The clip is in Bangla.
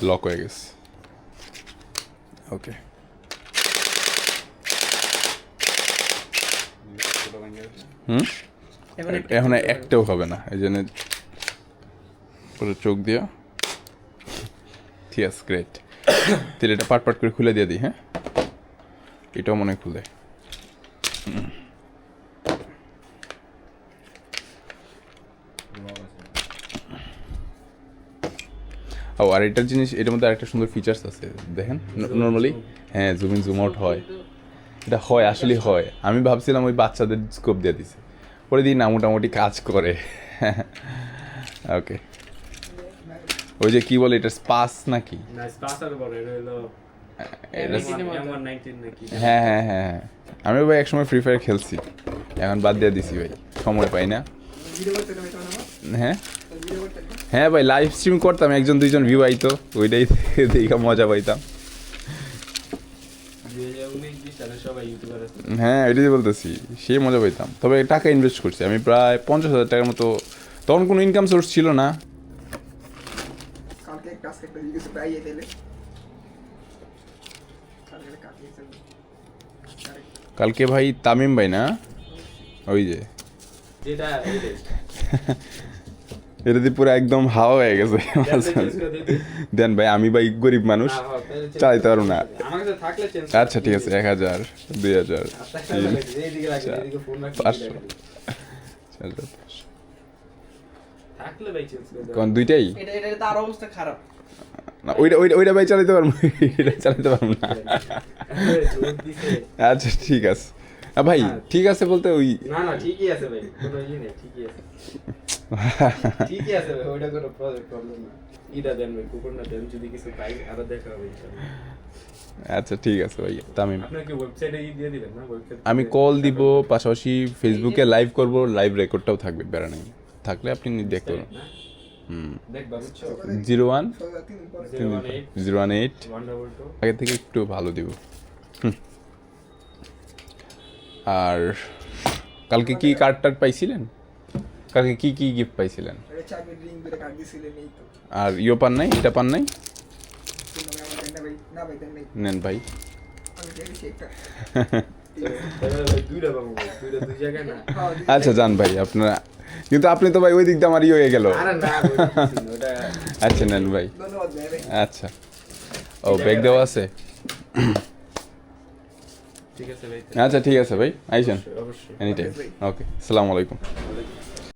লক হয়ে গেছে। ওকে, এখন একটাও হবে না, এই জন্য পুরো চোখ দিয়া। ঠিক আছে, গ্রেট। তাহলে এটা পাট করে খুলে দিয়ে দিই। হ্যাঁ, এটাও মনে হয় খুলে। ও আর এটার জিনিস, এটার মধ্যে আরেকটা সুন্দর ফিচার্স আছে দেখেন। নর্মালি হ্যাঁ, জুম ইন জুম আউট হয়, এটা হয়, আসলে হয়। আমি ভাবছিলাম ওই বাচ্চাদের স্কোপ দিয়ে দিছে, পরে দিই না, মোটামুটি কাজ করে। ওকে, ওই যে কি বলে এটা, স্পাস নাকি? হ্যাঁ হ্যাঁ হ্যাঁ, আমি ভাই একসময় ফ্রি ফায়ার খেলছি, এখন বাদ দিয়ে দিছি ভাই, সময় পাই না। হ্যাঁ হ্যাঁ ভাই, লাইভ স্ট্রিম করতাম, একজন দুইজন ভিউ আইতো, ওইটাই দেখে মজা পাইতাম। হ্যাঁ, এটাই বলতেছি, সে মজা পাইতাম। তবে টাকা ইনভেস্ট করছি আমি প্রায় 50,000 টাকার মতো, তখন কোনো ইনকাম সোর্স ছিল না। কালকে ভাই তামিম ভাই না, ওই যে এটা দিয়ে পুরো একদম হাওয়া হয়ে গেছে। দেন ভাই, আমি ভাই গরিব মানুষ, চালাইতে পারবো না। আচ্ছা ঠিক আছে, 1000, 2000, 500, কোন দুইটাই না, ওইটা ভাই চালাইতে পারবো, এটা চালাইতে পারবো না। আচ্ছা ঠিক আছে ভাই, ঠিক আছে বলতে ওই না ঠিকই আছে ভাই, কোনো নেই, ঠিকই আছে, ঠিকই আছে ভাই, ওইটা কোনো প্রবলেম না। ইটা দেন ভাই, কুপনটা দেন, যদি কিছু পাই আবার দেখা হবে ইনশাআল্লাহ। আচ্ছা ঠিক আছে ভাই তামিম, আপনাকে ওয়েবসাইটে দিয়ে দিবেন না? আমি কল দিব, পাশাপাশি ফেসবুকে লাইভ করব, লাইভ রেকর্ডটাও থাকবে, বেড়া নেই, থাকলে আপনি দেখতে পারেন। 01 আগে থেকে একটু ভালো দিব। আর কালকে কি কার্ড টার্ড পাইছিলেন? কালকে কি কি গিফট পাইছিলেন? আর ইয়ে পান নাই, এটা পান নাই? নেন ভাই। আচ্ছা যান ভাই আপনারা, কিন্তু আপনি তো ভাই ওই দিক দিয়ে আমার ইয়ে হয়ে গেল। আচ্ছা নেন ভাই। আচ্ছা, ও ব্যাগ দেওয়া আছে। আচ্ছা ঠিক আছে ভাই, আইসেন এনি টাইম। ওকে, আসসালামু আলাইকুম।